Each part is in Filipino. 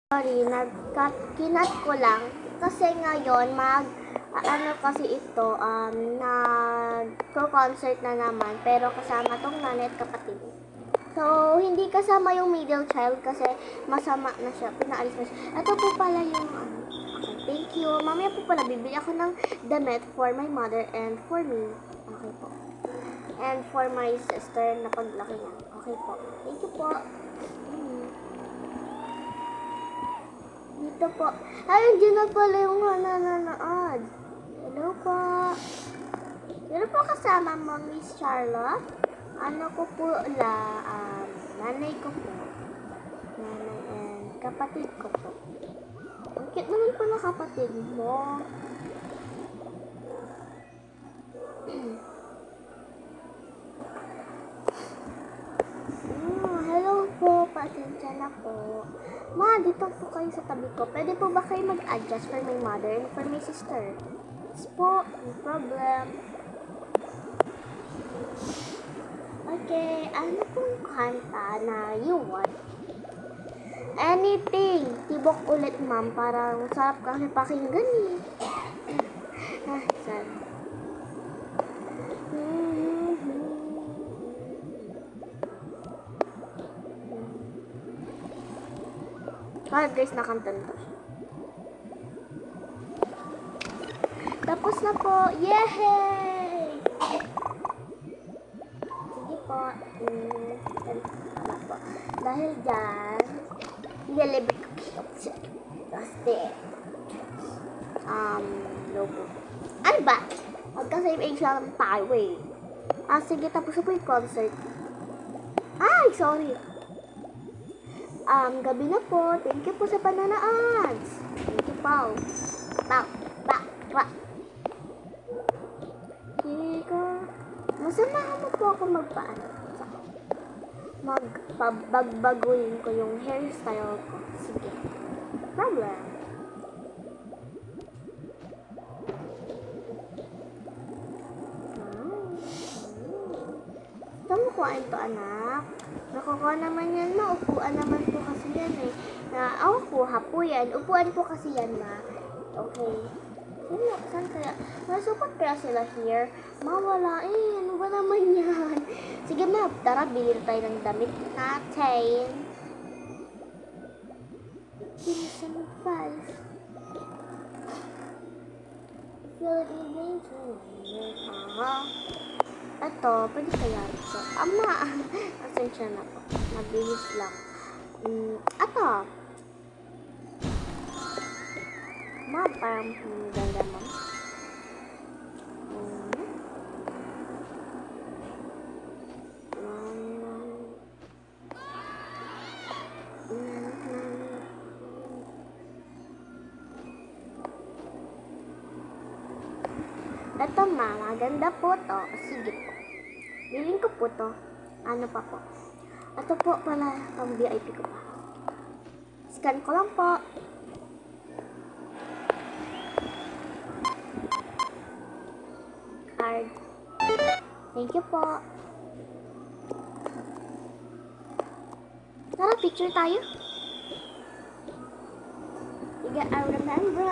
Sorry, kinat ko lang. Kasi ngayon, ano kasi ito, nag-concert na naman. Pero kasama tong nanay at kapatid. So, hindi kasama yung middle child kasi masama na siya. Pinaalis na siya. Ito po pala yung, okay, thank you. Mamaya po pala, bibili ako ng damit for my mother and for me. Okay po. And for my sister na paglaki niya. Okay po. Thank you po. Dito po. Ay, dyan na pala yung nanonood. Hello po. Hello po kasama mo, Miss Charlotte. Ano ko po nanay ko po. Nanay and kapatid ko po. Ang cute naman po na kapatid mo. Hello po. Pasensya na po. Ma, dito po kayo sa tabi ko. Pwede po ba kayo mag-adjust for my mother and for my sister? Yes po, no problem. Okay, ano pong kanta na you want? Anything. Tibok ulit, ma'am. Parang sarap kasi pakinggan eh. Sorry. Kaya guys, nakanta na to. Tapos na po. Yehey! Sige po. Po. Dahil dyan, nililibre ko kasi logo. Ano ba? Magka-same age lang tayo eh. Sige, tapos na po yung concert. Ay, sorry. Gabi na po. Thank you po sa pananood. Thank you po. Masamahan mo po ako magbabaguhin ko yung hairstyle ko. Sige. Problem. Saan mo kuhain to, anak? Nakukuha naman yan, ma. Upuan naman po kasi yan eh. Kuha po yan. Upuan po kasi yan, ma. Okay. Saan kaya? Nasupat kaya sila here? Mawala eh. Ano ba naman yan? Sige, ma. Tara, bilhin tayo ng damit natin. 5. Ito, pwede kaya ito. Ama, asensya na po. Mabilis lang. Ito. Ma, parang ganda mo. Ito, ma, maganda po to. Sige po. Bilhin ko po to. Ano pa po? Ito po pala, pang VIP ko pa. Scan ko lang po. Card. Thank you po. Tara, picture tayo. Sige, I remember.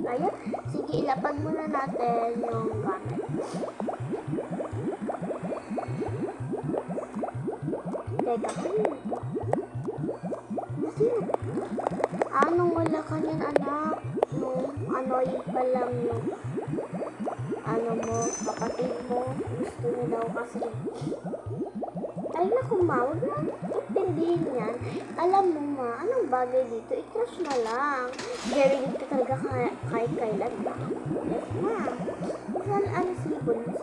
Ayan. Sige, ilapag muna natin yung gamit. Teka, anong wala ka niyan, anak? Nung anoy pa lang yung mo, kapatid mo. Gusto niya daw kasi. Ay, naku, ma, huwag na intindihin yan. Alam mo, ma, anong bagay dito? I-crush na lang. Very good ka talaga kahit kailan ba? Yes, ma. Saan, sipon mo?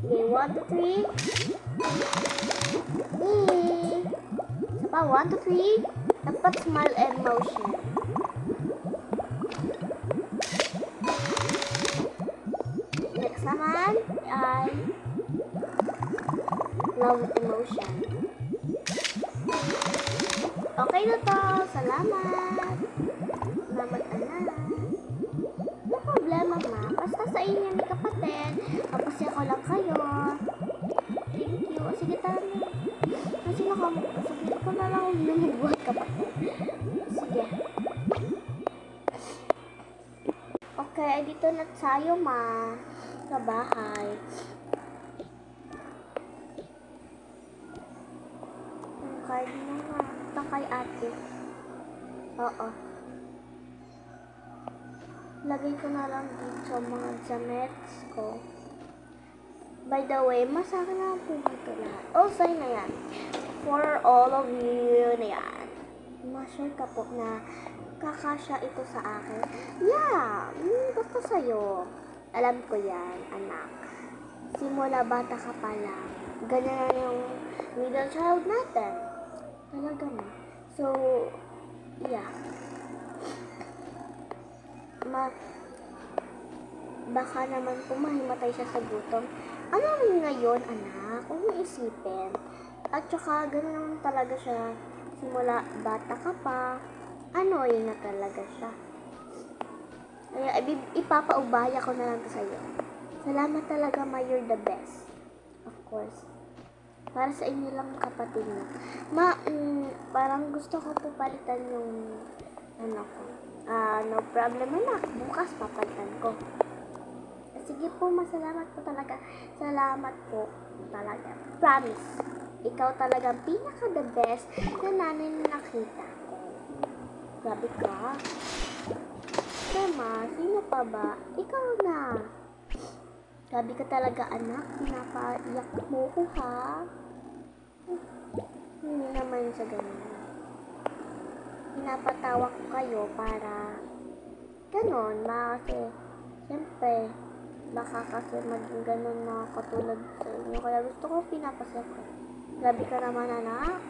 Okay, 1, 2, 3. Isa pa, 1, 2, 3. Dapat smile and motion. Next naman ay love emotion. siya. Okay na to. Salamat. Salamat, anak. No problema, ma. Basta sa inyo ni kapatid. Kapasya ko lang kayo. Thank you. Sige, tama. Kasi sige ko na lang lumugbuhat kapatid. Sige. Okay, dito na tayo, ma. Sa bahay. Ang card na nga. Ito kay ate. Oo. Lagay ko na lang dito mga jamets ko. By the way, masaka na po dito lahat. Oh, sa'yo na yan. For all of you na yan. Ma-sure ka po na kakasya ito sa akin. Yeah, basta sa'yo. Alam ko yan, anak. Simula bata ka pa lang. Ganyan na yung middle child natin. Talaga na. So, yeah. Baka naman kung mahimatay siya sa gutom. Ano naman ngayon, anak? Huwag mo isipin. At saka, gano'n naman talaga siya. Simula bata ka pa. Annoying na talaga siya. Kaya, ipapaubaya ko na lang to sa'yo. Salamat talaga, ma. You're the best. Of course. Para sa inyo lang kapatid na. Ma, parang gusto ko po palitan yung ano ko. No problem, anak. Bukas papalitan ko. Sige po, masalamat po talaga. Salamat po talaga. Promise. Ikaw talaga pinaka-the best na nanay na nakita ko. Grabe ka. Tema, sino pa ba? Ikaw na. Grabe ka talaga, anak. Pinapaiyak mo ko, ha? Hindi naman sa ganun. Pinapatawa ko kayo para ganon, kasi siyempre baka kasi maging ganon na katulad sa inyo, kaya gusto ko pinapasya ko. Grabe ka naman, anak.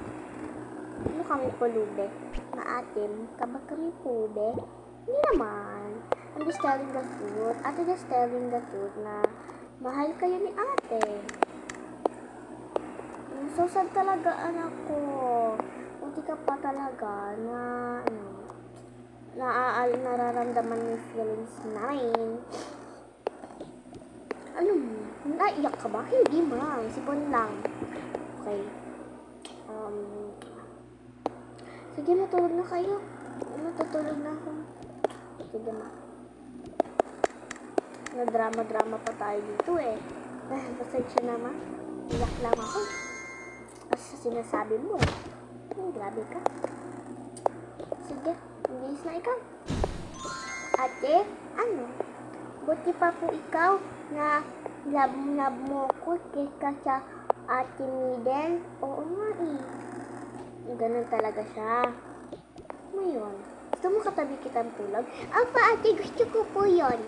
Ano kami pulube? Maatim? Kapag kami pulube? Hindi naman. I'm just telling the truth. Ate just telling the truth na mahal kayo ni ate. So sad talaga, anak ko. Hindi ka pa talaga na nararamdaman yung feelings namin. Ano mo? Naiyak ka ba? Hindi, ma. Sipon lang. Okay. Sige, matulog na kayo. Matutulog na ako. Sige, ma. Drama-drama pa tayo dito eh. Pasensya na, ma. Iyak lang ako. Kasi sinasabi mo eh. Grabe ka. Sige, bilis na ikaw. Ate, ano? Buti pa po ikaw na love mo ko kaysa sa ate Miden. Oo nga eh. Ganun talaga siya. Ngayon, gusto mo katabi kitang tulog? Apa ate, gusto ko po yun.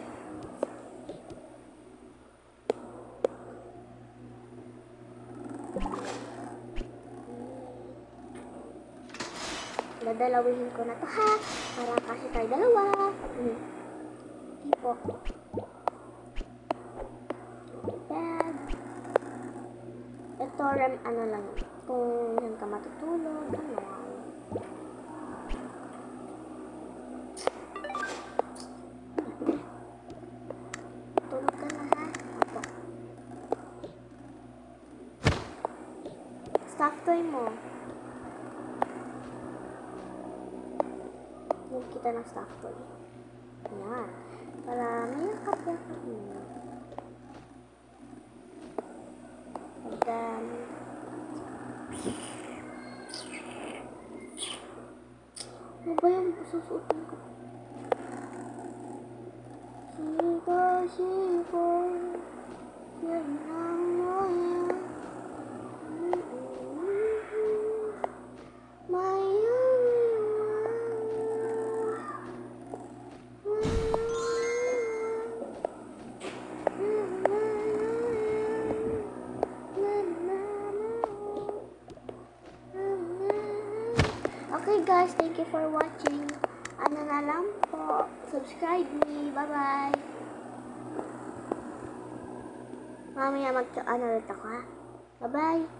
Dadalawihin ko na to, ha? Para kasi tayo dalawa. Hindi po. Bed. Ito, ano lang, kung saan ka matutulog, ano. Tulog ka na, ha? Opo. Stuff toy mo. Kita ng stuff toy. Ayan. Para may yakap-yakap mo. And then, ano ba yung susuotin ko? Sigo, yan lang mo yan. Okay guys, thank you for watching. Ano na lang po, subscribe me. Bye-bye. Mamaya ano ulit ako, ha? Bye-bye.